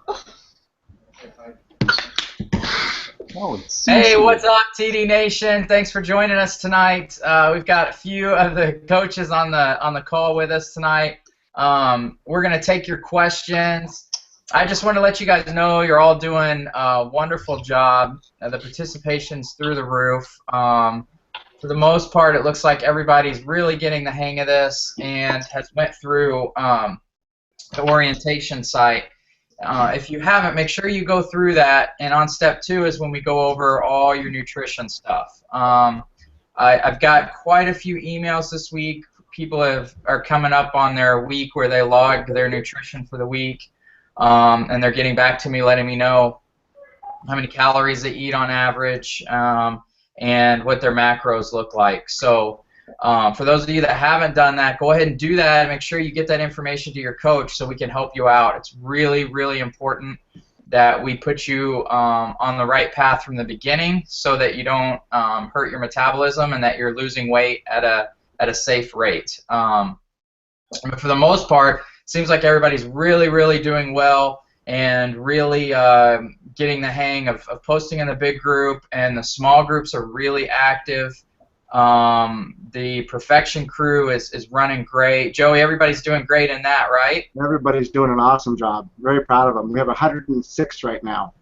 Oh, Hey, Cece. what's up, TD Nation? Thanks for joining us tonight. We've got a few of the coaches on the call with us tonight. We're gonna take your questions. I just want to let you guys know you're all doing a wonderful job. The participation's through the roof. For the most part, it looks like everybody's really getting the hang of this and has went through the orientation site. If you haven't, make sure you go through that. And on step 2 is when we go over all your nutrition stuff. I've got quite a few emails this week. People are coming up on their week where they logged their nutrition for the week, and they're getting back to me, letting me know how many calories they eat on average, and what their macros look like. So for those of you that haven't done that, go ahead and do that. Make sure you get that information to your coach so we can help you out. It's really, really important that we put you on the right path from the beginning so that you don't hurt your metabolism and that you're losing weight at a safe rate. But for the most part, it seems like everybody's really, really doing well and really getting the hang of posting in the big group, and the small groups are really active. The Perfection crew is running great. Joey, everybody's doing great in that, right? Everybody's doing an awesome job. Very proud of them. We have 106 right now.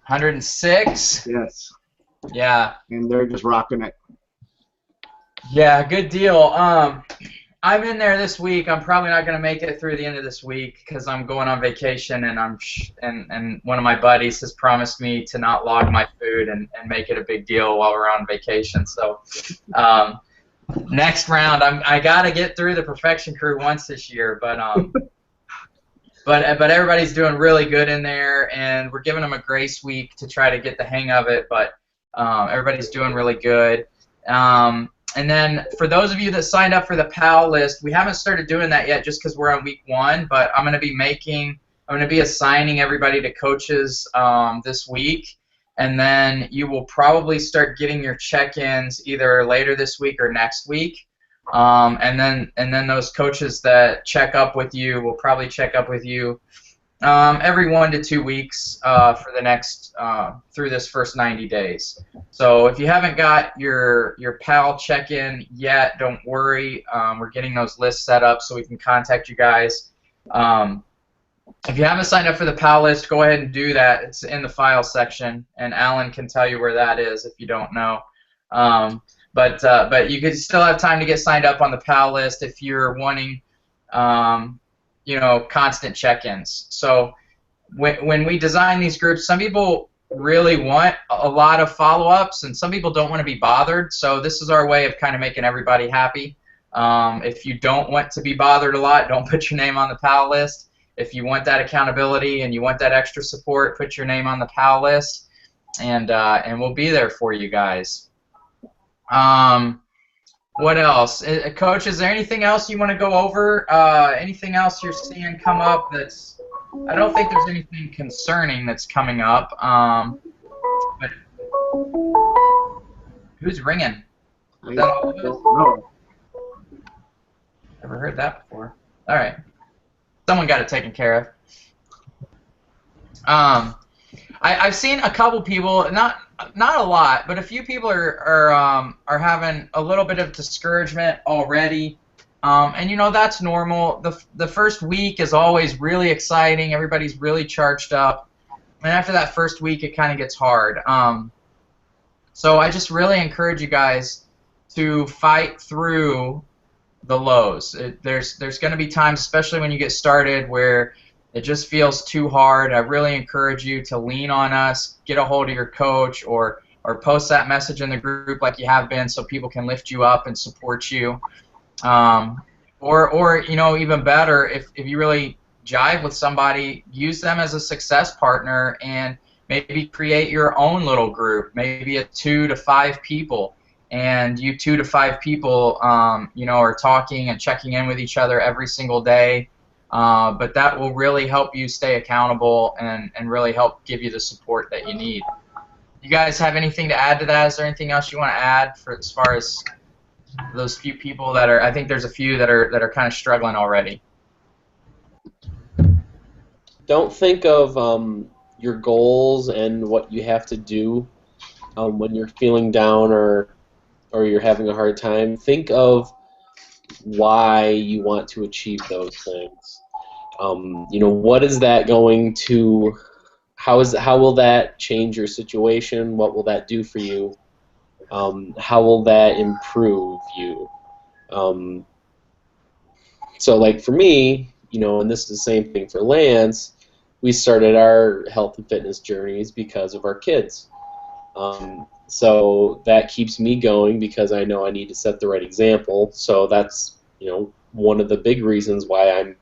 106? Yes. Yeah. And they're just rocking it. Yeah, good deal. I'm in there this week. I'm probably not going to make it through the end of this week because I'm going on vacation, and and one of my buddies has promised me to not log my food and make it a big deal while we're on vacation. So next round, I got to get through the Perfection crew once this year, but everybody's doing really good in there, and we're giving them a grace week to try to get the hang of it. But everybody's doing really good. And then for those of you that signed up for the PAL list, we haven't started doing that yet just because we're on week 1, but I'm going to be assigning everybody to coaches this week, and then you will probably start getting your check-ins either later this week or next week. And then those coaches that check up with you will probably check up with you every 1 to 2 weeks for the next through this first 90 days. So if you haven't got your PAL check-in yet, don't worry. We're getting those lists set up so we can contact you guys. If you haven't signed up for the PAL list, go ahead and do that. It's in the file section, and Alan can tell you where that is if you don't know. But you could still have time to get signed up on the PAL list if you're wanting constant check-ins. So when we design these groups, some people really want a lot of follow-ups, and some people don't want to be bothered. So this is our way of kind of making everybody happy. If you don't want to be bothered a lot, don't put your name on the PAL list. If you want that accountability and you want that extra support, put your name on the PAL list, and we'll be there for you guys. What else? Coach, is there anything else you want to go over? Anything else you're seeing come up that's... I don't think there's anything concerning that's coming up. But who's ringing? I Is that all of us? don't know. Never heard that before. All right. Someone got it taken care of. I've seen a couple people, not a lot, but a few people are having a little bit of discouragement already, and that's normal. The first week is always really exciting. Everybody's really charged up, and after that first week, it kind of gets hard. So I just really encourage you guys to fight through the lows. There's going to be times, especially when you get started, where it just feels too hard. I really encourage you to lean on us, get a hold of your coach, or post that message in the group like you have been so people can lift you up and support you. Or even better, if you really jive with somebody, use them as a success partner and maybe create your own little group, maybe 2 to 5 people. And you 2 to 5 people, are talking and checking in with each other every single day. But that will really help you stay accountable and really help give you the support that you need. You guys have anything to add to that? Is there anything else you want to add for as far as those few people that are? I think there's a few that are kind of struggling already. don't think of your goals and what you have to do when you're feeling down or you're having a hard time. Think of why you want to achieve those things. What is that going to? How will that change your situation? What will that do for you? How will that improve you? So, like for me, and this is the same thing for Lance. We started our health and fitness journeys because of our kids. So that keeps me going because I know I need to set the right example. So that's one of the big reasons why I'm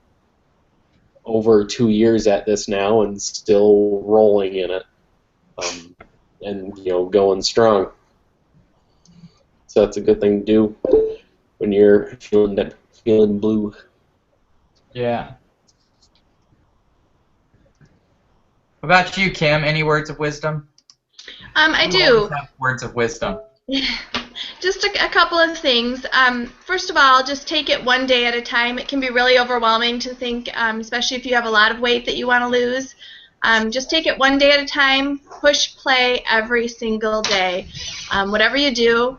over 2 years at this now and still rolling in it, and going strong. So that's a good thing to do when you're feeling blue. Yeah. What about you, Kim? Any words of wisdom? I You do. always have words of wisdom. Just a couple of things. First of all, just take it one day at a time. It can be really overwhelming to think, especially if you have a lot of weight that you want to lose. Just take it one day at a time. Push play every single day. Whatever you do,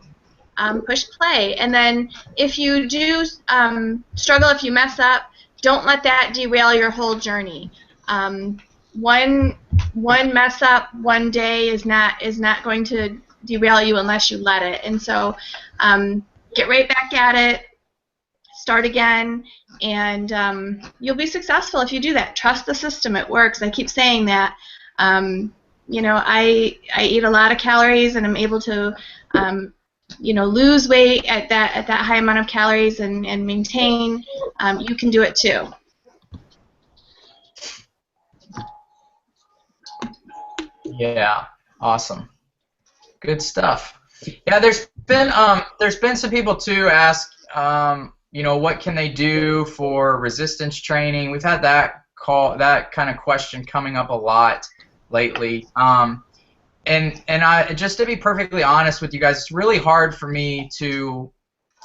push play. And then if you do struggle, if you mess up, don't let that derail your whole journey. One mess up one day is not going to derail you unless you let it. And so get right back at it, start again, and you'll be successful if you do that. Trust the system, it works. I keep saying that. I eat a lot of calories and I'm able to lose weight at that high amount of calories and maintain. You can do it too. Yeah, awesome. Good stuff. Yeah, there's been some people too ask, what can they do for resistance training? We've had that kind of question coming up a lot lately. And I, just to be perfectly honest with you guys, it's really hard for me to,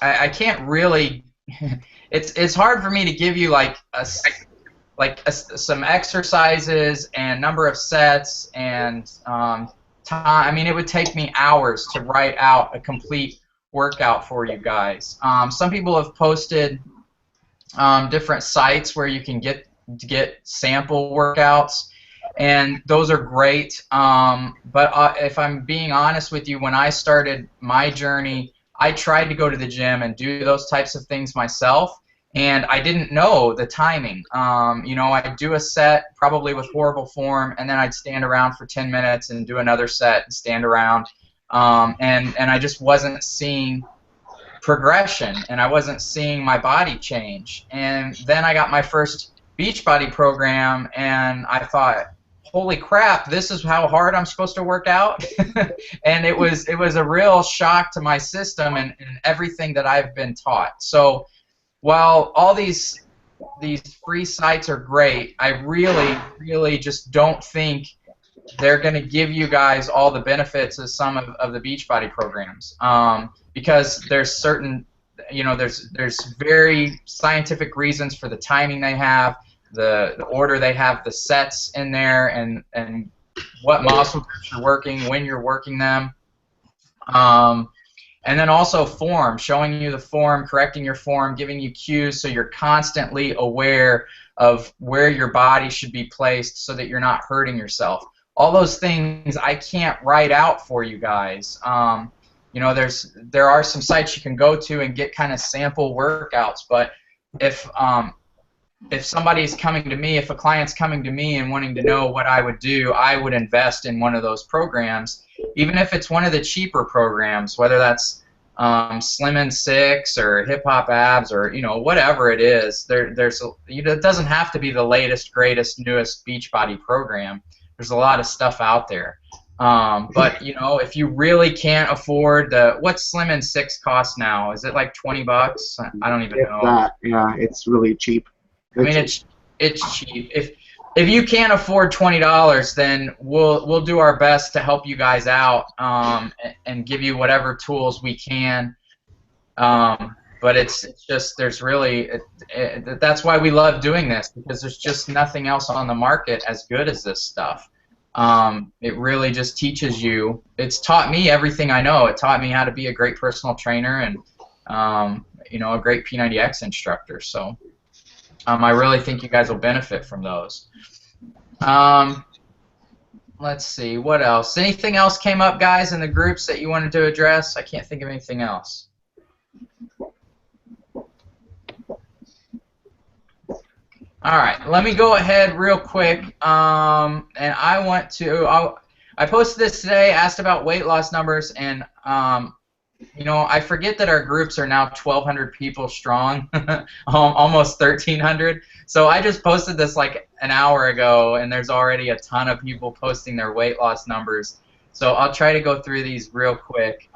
I can't really, it's hard for me to give you some exercises and number of sets and time. I mean, it would take me hours to write out a complete workout for you guys. Some people have posted different sites where you can get sample workouts, and those are great. But if I'm being honest with you, when I started my journey, I tried to go to the gym and do those types of things myself, and I didn't know the timing. I'd do a set probably with horrible form, and then I'd stand around for 10 minutes and do another set and stand around, and I just wasn't seeing progression, and I wasn't seeing my body change. And then I got my first Beachbody program, and I thought, holy crap, this is how hard I'm supposed to work out. And it was a real shock to my system and everything that I've been taught. So while all these free sites are great, I really just don't think they're going to give you guys all the benefits of some of the Beachbody programs, because there's certain, there's very scientific reasons for the timing they have, the order they have the sets in there, and what muscle groups you're working, when you're working them. And then also form, showing you the form, correcting your form, giving you cues so you're constantly aware of where your body should be placed so that you're not hurting yourself. All those things I can't write out for you guys. There are some sites you can go to and get kind of sample workouts, but if somebody's coming to me, if a client's coming to me and wanting to know what I would do, I would invest in one of those programs, even if it's one of the cheaper programs, whether that's Slim and Six or Hip Hop Abs or whatever it is. It doesn't have to be the latest, greatest, newest Beachbody program. There's a lot of stuff out there. But if you really can't afford what's Slim and Six cost now? Is it like $20? I don't even know. Yeah, it's really cheap. I mean, it's cheap. If you can't afford $20, then we'll do our best to help you guys out, and give you whatever tools we can. but it's just there's really that's why we love doing this, because there's just nothing else on the market as good as this stuff. It really just teaches you. It's taught me everything I know. It taught me how to be a great personal trainer and a great P90X instructor. So I really think you guys will benefit from those. Let's see, what else? Anything else came up, guys, in the groups that you wanted to address? I can't think of anything else. All right, let me go ahead real quick, and I posted this today, asked about weight loss numbers, and I forget that our groups are now 1,200 people strong, almost 1,300. So I just posted this like an hour ago, and there's already a ton of people posting their weight loss numbers. So I'll try to go through these real quick.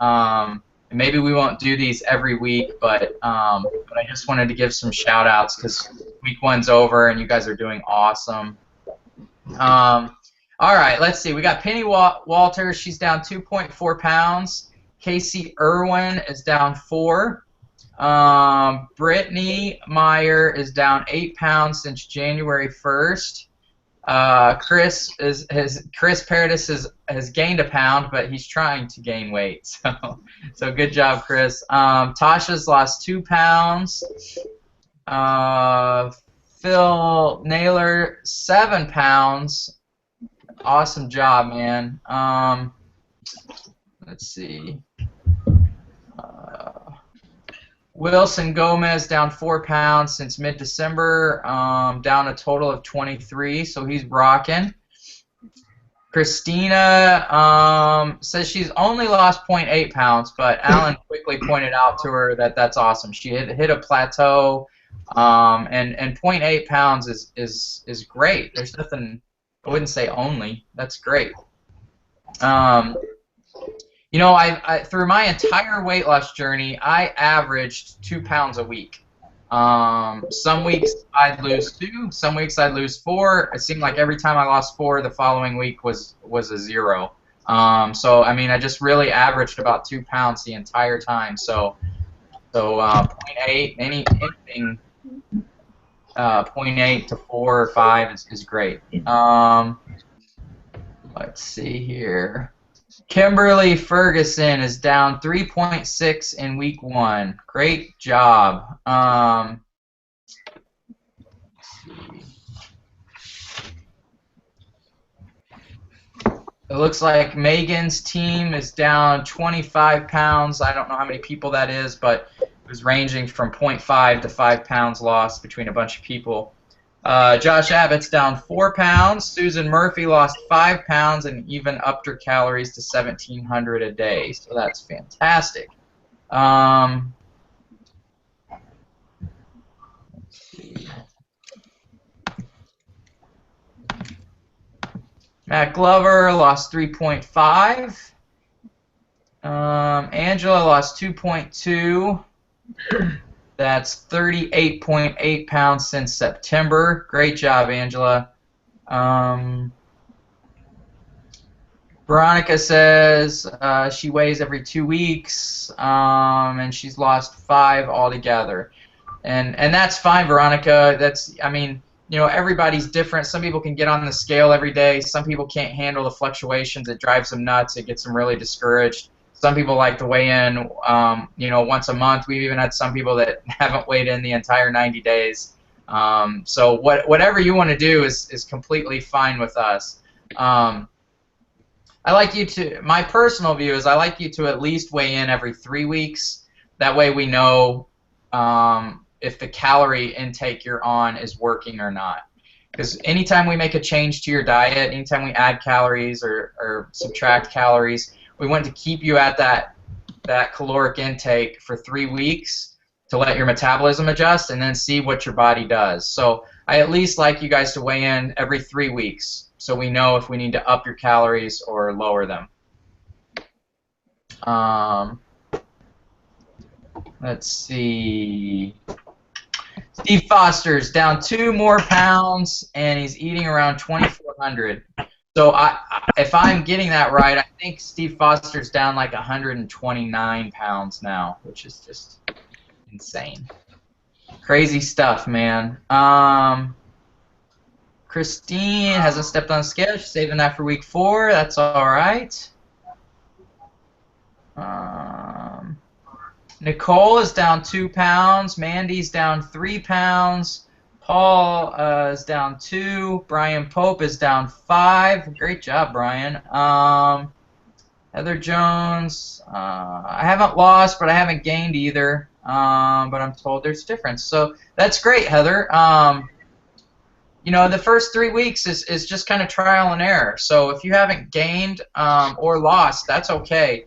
Maybe we won't do these every week, but I just wanted to give some shout outs because week 1's over and you guys are doing awesome. All right, let's see. We got Penny Walters. She's down 2.4 pounds. Casey Irwin is down 4. Brittany Meyer is down 8 pounds since January 1st. Chris Paradis has gained a pound, but he's trying to gain weight. So good job, Chris. Tasha's lost 2 pounds. Phil Naylor 7 pounds. Awesome job, man. Let's see. Wilson Gomez down 4 pounds since mid-December, down a total of 23, so he's rocking. Christina says she's only lost 0.8 pounds, but Alan quickly pointed out to her that that's awesome. She hit a plateau, and 0.8 pounds is great. There's nothing, I wouldn't say only, that's great. Through my entire weight loss journey, I averaged 2 pounds a week. Some weeks I'd lose 2, some weeks I'd lose 4. It seemed like every time I lost 4, the following week was a 0. So I mean, I just really averaged about 2 pounds the entire time. So 0.8, anything 0.8 to 4 or 5 is great. Let's see here. Kimberly Ferguson is down 3.6 in week 1. Great job. It looks like Megan's team is down 25 pounds. I don't know how many people that is, but it was ranging from 0.5 to 5 pounds lost between a bunch of people. Josh Abbott's down 4 pounds. Susan Murphy lost 5 pounds and even upped her calories to 1,700 a day. So that's fantastic. Let's see. Matt Glover lost 3.5. Angela lost 2.2. That's 38.8 pounds since September. Great job, Angela. Veronica says she weighs every 2 weeks, and she's lost 5 altogether. And that's fine, Veronica. Everybody's different. Some people can get on the scale every day. Some people can't handle the fluctuations. It drives them nuts. It gets them really discouraged. Some people like to weigh in, once a month. We've even had some people that haven't weighed in the entire 90 days. So whatever you want to do is completely fine with us. My personal view is I like you to at least weigh in every 3 weeks. That way we know if the calorie intake you're on is working or not. Because anytime we make a change to your diet, anytime we add calories or subtract calories, we want to keep you at that caloric intake for 3 weeks to let your metabolism adjust and then see what your body does. So I at least like you guys to weigh in every 3 weeks so we know if we need to up your calories or lower them. Let's see. Steve Foster's down 2 more pounds and he's eating around 2,400. So if I'm getting that right, I think Steve Foster's down like 129 pounds now, which is just Insane. Crazy stuff, man. Christine hasn't stepped on the scale. She's saving that for week 4. That's all right. Nicole is down 2 pounds. Mandy's down 3 pounds. Paul is down 2. Brian Pope is down 5. Great job, Brian. Heather Jones. I haven't lost, but I haven't gained either. But I'm told there's a difference. So that's great, Heather. You know, the first 3 weeks is just kind of trial and error. So if you haven't gained or lost, that's okay.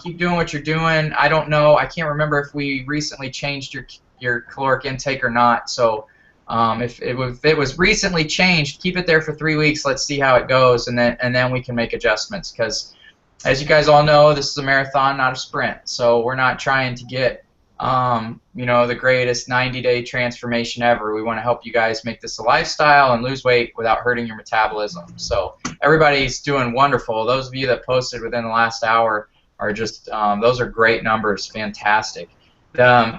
Keep doing what you're doing. I don't know. I can't remember if we recently changed your caloric intake or not. So if it was recently changed, keep it there for 3 weeks. Let's see how it goes, and then we can make adjustments. Because as you guys all know, this is a marathon, not a sprint. So we're not trying to get you know, the greatest 90-day transformation ever. We want to help you guys make this a lifestyle and lose weight without hurting your metabolism. So everybody's doing wonderful. Those of you that posted within the last hour are just, those are great numbers, fantastic.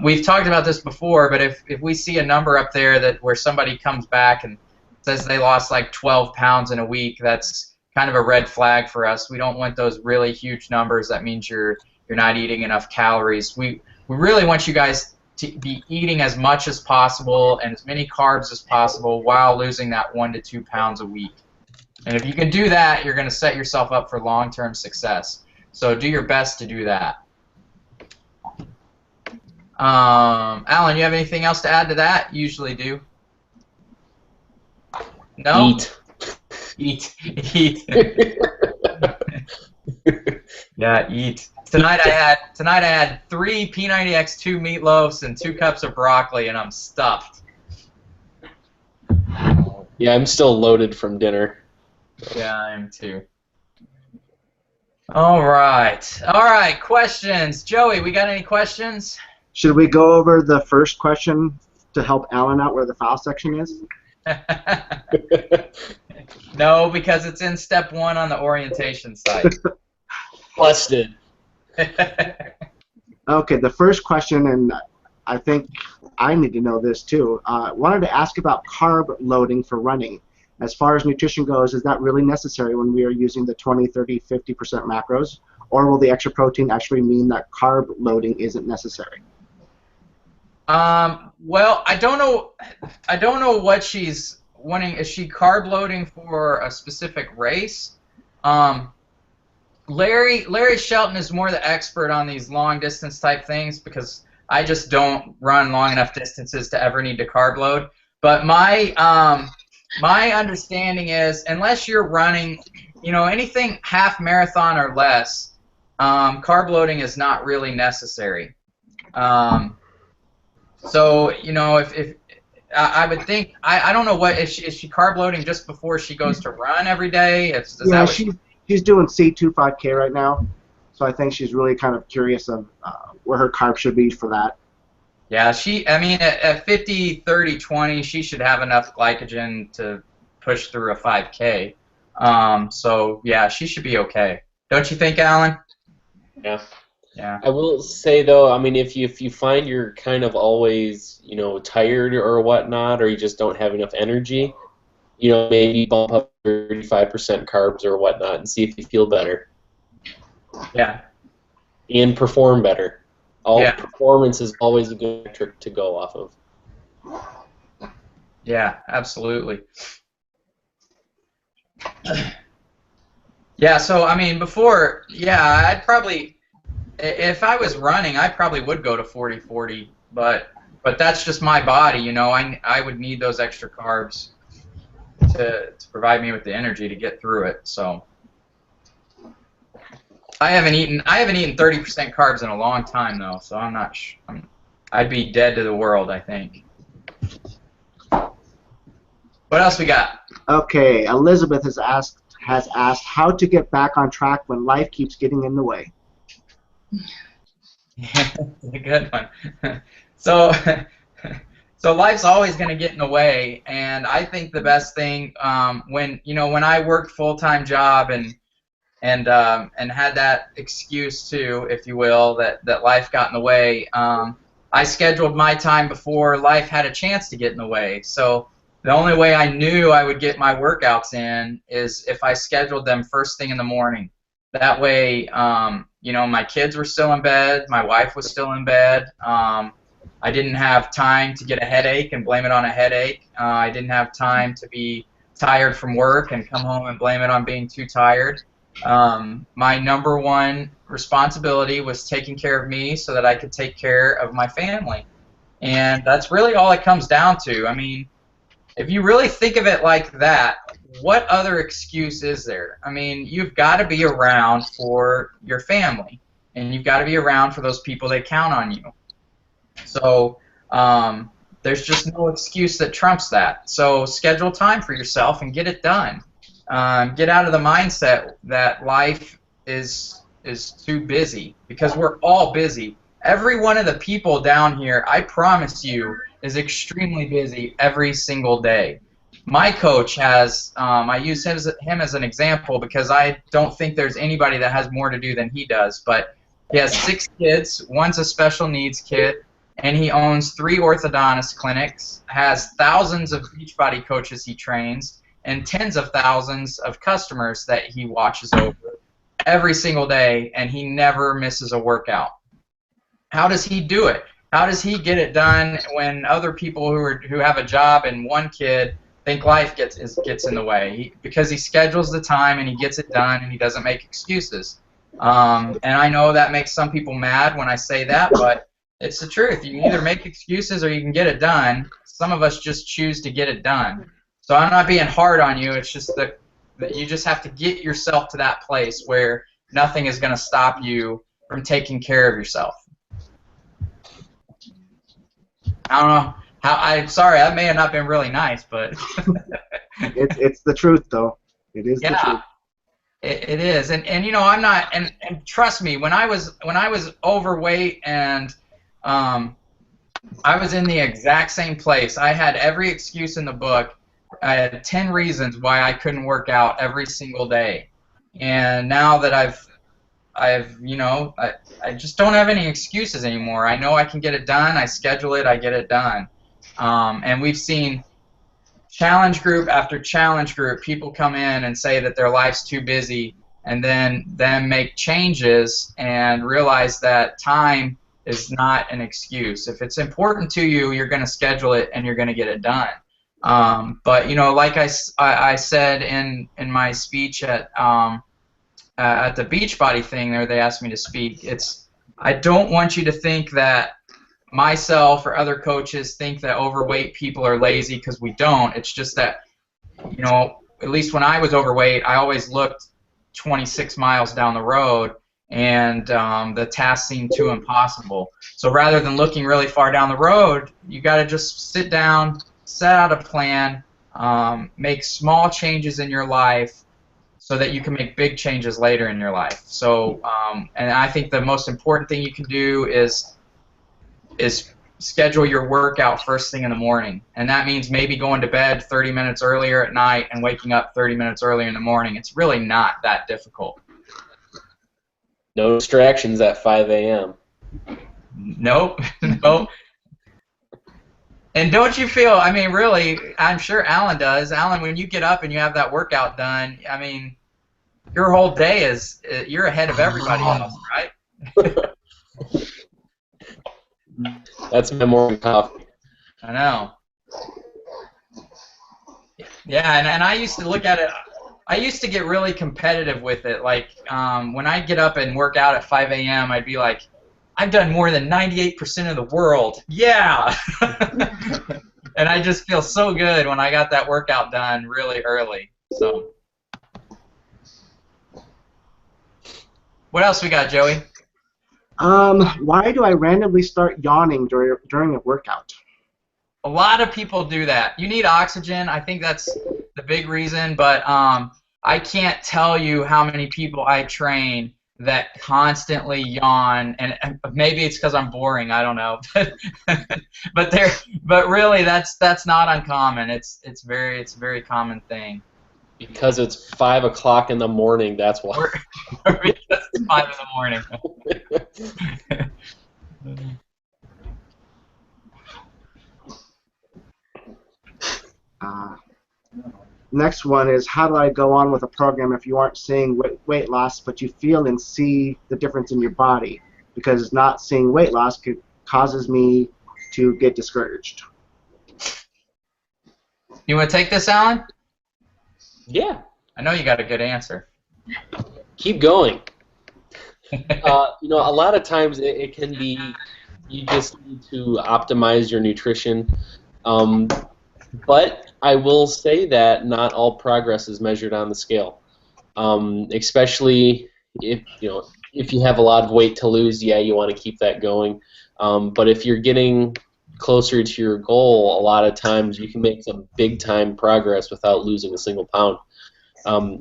We've talked about this before, but if we see a number up there that where somebody comes back and says they lost like 12 pounds in a week, that's kind of a red flag for us. We don't want those really huge numbers. That means you're not eating enough calories. We really want you guys to be eating as much as possible and as many carbs as possible while losing that 1 to 2 pounds a week. And if you can do that, you're going to set yourself up for long-term success. So do your best to do that. Alan, you have anything else to add to that? You usually do. No? Eat. Yeah, eat. Tonight I had 3 P90X2 meatloafs and 2 cups of broccoli, and I'm stuffed. Yeah, I'm still loaded from dinner. Yeah, I am too. All right, questions. Joey, we got any questions? Should we go over the first question to help Alan out where the file section is? No, because it's in step 1 on the orientation site. Busted. Okay, the first question, and I think I need to know this too, wanted to ask about carb loading for running. As far as nutrition goes, is that really necessary when we are using the 20, 30, 50% macros? Or will the extra protein actually mean that carb loading isn't necessary? Well, I don't know what she's wanting. Is she carb loading for a specific race? Larry Shelton is more the expert on these long distance type things because I just don't run long enough distances to ever need to carb load. But my understanding is, unless you're running, you know, anything half marathon or less, carb loading is not really necessary. So, you know, if I would think, I don't know what, is she carb loading just before she goes to run every day? She's doing C2 5K right now, so I think she's really kind of curious of where her carb should be for that. Yeah, I mean, at 50, 30, 20, she should have enough glycogen to push through a 5K. So, yeah, she should be okay. Don't you think, Alan? Yeah. Yeah. I will say, though, I mean, if you find you're kind of always, you know, tired or whatnot, or you just don't have enough energy, you know, maybe bump up 35% carbs or whatnot and see if you feel better. Yeah. And perform better. Performance is always a good metric to go off of. Yeah, absolutely. Yeah, so, I mean, before, yeah, I'd probably, if I was running, I probably would go to 40-40, but that's just my body, you know. I would need those extra carbs to provide me with the energy to get through it, so. I haven't eaten 30% carbs in a long time though, so I'm not. I'd be dead to the world, I think. What else we got? Okay, Elizabeth has asked how to get back on track when life keeps getting in the way. Yeah, that's a good one. So life's always going to get in the way, and I think the best thing when I worked full-time job and had that excuse too, if you will, that life got in the way. I scheduled my time before life had a chance to get in the way. So the only way I knew I would get my workouts in is if I scheduled them first thing in the morning. That way, you know, my kids were still in bed, my wife was still in bed. I didn't have time to get a headache and blame it on a headache. I didn't have time to be tired from work and come home and blame it on being too tired. My number one responsibility was taking care of me so that I could take care of my family. And that's really all it comes down to. I mean, if you really think of it like that, what other excuse is there? I mean, you've got to be around for your family, and you've got to be around for those people that count on you. So there's just no excuse that trumps that. So schedule time for yourself and get it done. Get out of the mindset that life is too busy, because we're all busy. Every one of the people down here, I promise you, is extremely busy every single day. My coach has, I use him as an example because I don't think there's anybody that has more to do than he does, but he has 6 kids, one's a special needs kid, and he owns 3 orthodontist clinics, has thousands of Beachbody coaches he trains, and tens of thousands of customers that he watches over every single day, and he never misses a workout. How does he do it? How does he get it done when other people who have a job and 1 kid think life gets in the way? Because he schedules the time and he gets it done and he doesn't make excuses. And I know that makes some people mad when I say that, but it's the truth. You can either make excuses or you can get it done. Some of us just choose to get it done. So I'm not being hard on you. It's just that you just have to get yourself to that place where nothing is going to stop you from taking care of yourself. I don't know how. I'm sorry, that may have not been really nice, but it's the truth, though. It is the truth. It is, and you know, I'm not, and trust me, when I was overweight and I was in the exact same place. I had every excuse in the book. I had 10 reasons why I couldn't work out every single day, and now that you know, I just don't have any excuses anymore. I know I can get it done. I schedule it. I get it done. And we've seen challenge group after challenge group, people come in and say that their life's too busy, and then make changes and realize that time is not an excuse. If it's important to you, you're going to schedule it and you're going to get it done. But you know, like I said in my speech at the Beachbody thing there, they asked me to speak. I don't want you to think that myself or other coaches think that overweight people are lazy, because we don't. It's just that, you know, at least when I was overweight, I always looked 26 miles down the road, and the task seemed too impossible. So rather than looking really far down the road, you got to just sit down, set out a plan, make small changes in your life, so that you can make big changes later in your life. So, and I think the most important thing you can do is schedule your workout first thing in the morning. And that means maybe going to bed 30 minutes earlier at night and waking up 30 minutes earlier in the morning. It's really not that difficult. No distractions at 5 a.m. Nope. Nope. And don't you feel, I mean, really, I'm sure Alan does. Alan, when you get up and you have that workout done, I mean, your whole day is, you're ahead of everybody else, right? That's my morning coffee. I know. Yeah, and I used to look at it, I used to get really competitive with it. Like, when I get up and work out at 5 a.m., I'd be like, I've done more than 98% of the world. Yeah! And I just feel so good when I got that workout done really early. So, what else we got, Joey? Why do I randomly start yawning during a workout? A lot of people do that. You need oxygen. I think that's the big reason, but I can't tell you how many people I train that constantly yawn, and maybe it's because I'm boring. I don't know, but really that's not uncommon. It's a very common thing. Because it's 5 o'clock in the morning. That's why. Because it's 5 in the morning. Uh, Next one is, how do I go on with a program if you aren't seeing weight loss, but you feel and see the difference in your body? Because not seeing weight loss causes me to get discouraged. You want to take this, Alan? Yeah. I know you got a good answer. Keep going. A lot of times it can be you just need to optimize your nutrition. But I will say that not all progress is measured on the scale. Especially if you have a lot of weight to lose, yeah, you want to keep that going. But if you're getting closer to your goal, a lot of times you can make some big time progress without losing a single pound.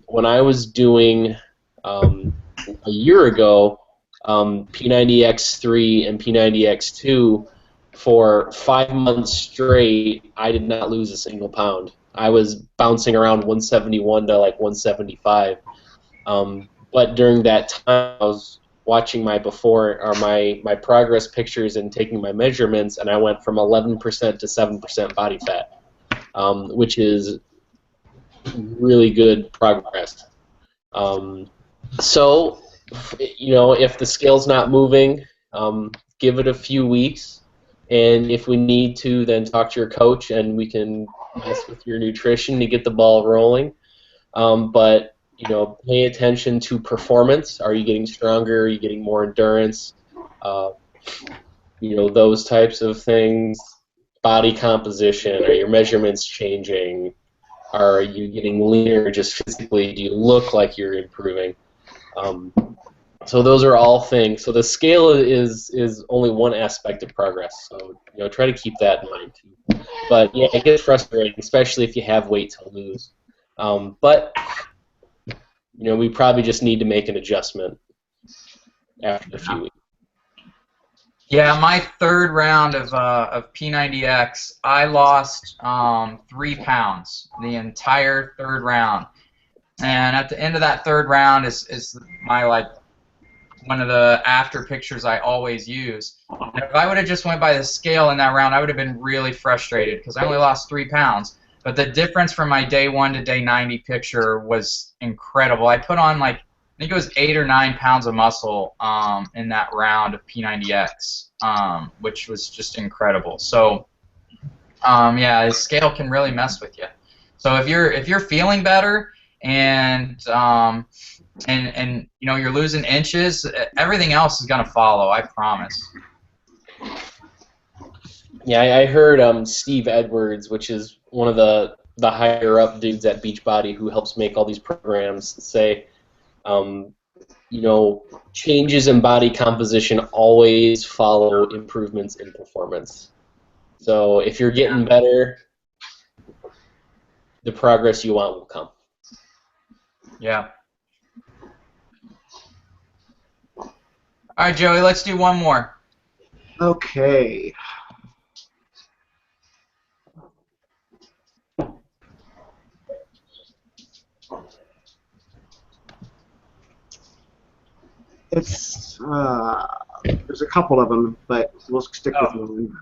When I was doing a year ago, P90X3 and P90X2, for 5 months straight, I did not lose a single pound. I was bouncing around 171 to like 175. But during that time, I was watching my before or my progress pictures and taking my measurements, and I went from 11% to 7% body fat, which is really good progress. So, if the scale's not moving, give it a few weeks, and if we need to, then talk to your coach, and we can mess with your nutrition to get the ball rolling. But pay attention to performance. Are you getting stronger? Are you getting more endurance? Those types of things. Body composition. Are your measurements changing? Are you getting leaner just physically? Do you look like you're improving? So those are all things. So the scale is only one aspect of progress. So try to keep that in mind too. But yeah, it gets frustrating, especially if you have weight to lose. But we probably just need to make an adjustment after a few weeks. Yeah, my third round of P90X, I lost 3 pounds the entire third round. And at the end of that third round is my one of the after pictures I always use. And if I would have just went by the scale in that round, I would have been really frustrated because I only lost 3 pounds. But the difference from my day 1 to day 90 picture was incredible. I put on I think it was 8 or 9 pounds of muscle in that round of P90X, which was just incredible. So yeah, the scale can really mess with you. So if you're feeling better and you're losing inches, everything else is gonna follow. I promise. Yeah, I heard Steve Edwards, which is one of the higher up dudes at Beachbody who helps make all these programs, say, changes in body composition always follow improvements in performance. So if you're getting better, the progress you want will come. Yeah. All right, Joey, let's do one more. Okay. It's there's a couple of them, but we'll stick with one.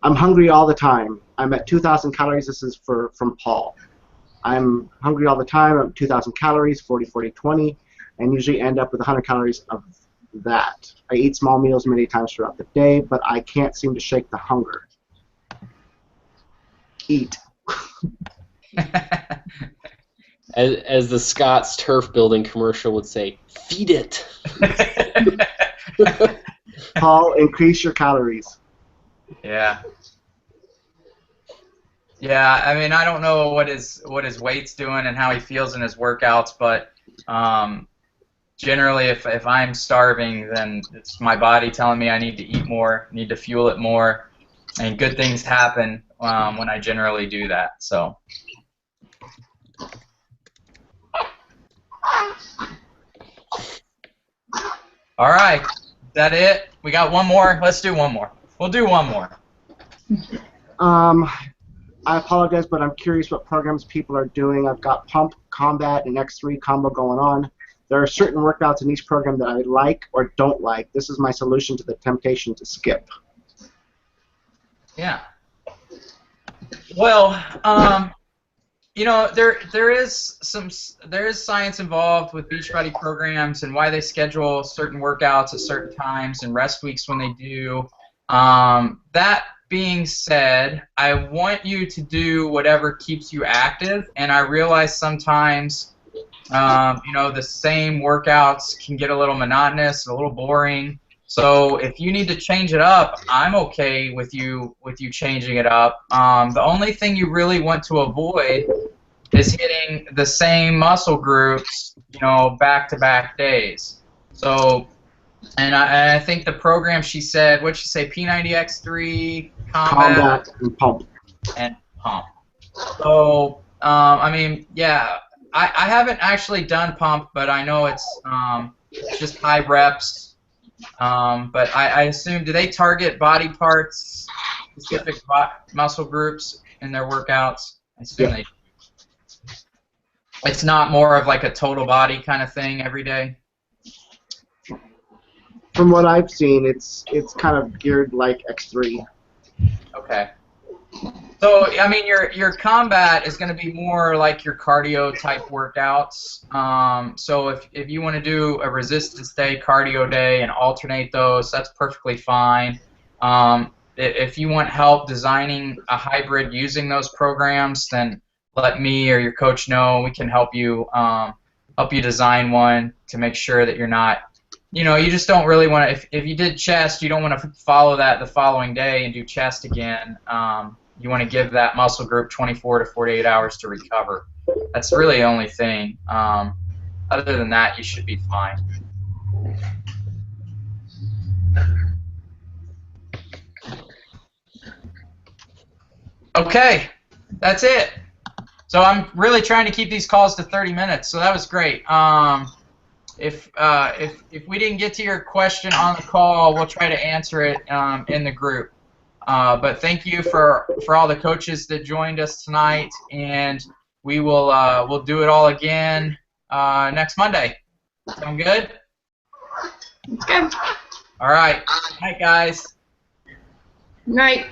I'm hungry all the time. I'm at 2,000 calories. This is from Paul. I'm hungry all the time. I'm 2,000 calories, 40, 40, 20, and usually end up with 100 calories of that. I eat small meals many times throughout the day, but I can't seem to shake the hunger. Eat. As the Scott's turf building commercial would say, feed it. Paul, increase your calories. Yeah. Yeah, I mean, I don't know what his weight's doing and how he feels in his workouts, but generally, if I'm starving, then it's my body telling me I need to eat more, need to fuel it more, and good things happen when I generally do that. So. All right, is that it? We got one more. Let's do one more. We'll do one more. I apologize, but I'm curious what programs people are doing. I've got Pump, Combat, and X3 combo going on. There are certain workouts in each program that I like or don't like. This is my solution to the temptation to skip. Yeah. Well, you know, there is science involved with Beachbody programs and why they schedule certain workouts at certain times and rest weeks when they do. That being said, I want you to do whatever keeps you active, and I realize sometimes, you know, the same workouts can get a little monotonous, a little boring. So if you need to change it up, I'm okay with you changing it up. The only thing you really want to avoid is hitting the same muscle groups, you know, back-to-back days. So, and I think the program she said, what'd she say, P90X3, Combat, and pump. and Pump. So, I mean, yeah, I haven't actually done Pump, but I know it's just high reps. But I assume, do they target body parts, specific muscle groups in their workouts? I assume they do. It's not more of like a total body kind of thing every day? From what I've seen, it's kind of geared like X3. Okay. So, I mean, your combat is going to be more like your cardio type workouts. So if you want to do a resistance day, cardio day, and alternate those, that's perfectly fine. If you want help designing a hybrid using those programs, then let me or your coach know. We can help you design one to make sure that you're not, you know, you just don't really want to, if you did chest, you don't want to follow that the following day and do chest again. You want to give that muscle group 24 to 48 hours to recover. That's really the only thing. Other than that, you should be fine. Okay, that's it. So I'm really trying to keep these calls to 30 minutes, so that was great. If we didn't get to your question on the call, we'll try to answer it in the group. But thank you for all the coaches that joined us tonight, and we will we'll do it all again next Monday. Sound good? It's good. All right. Night, guys. Night.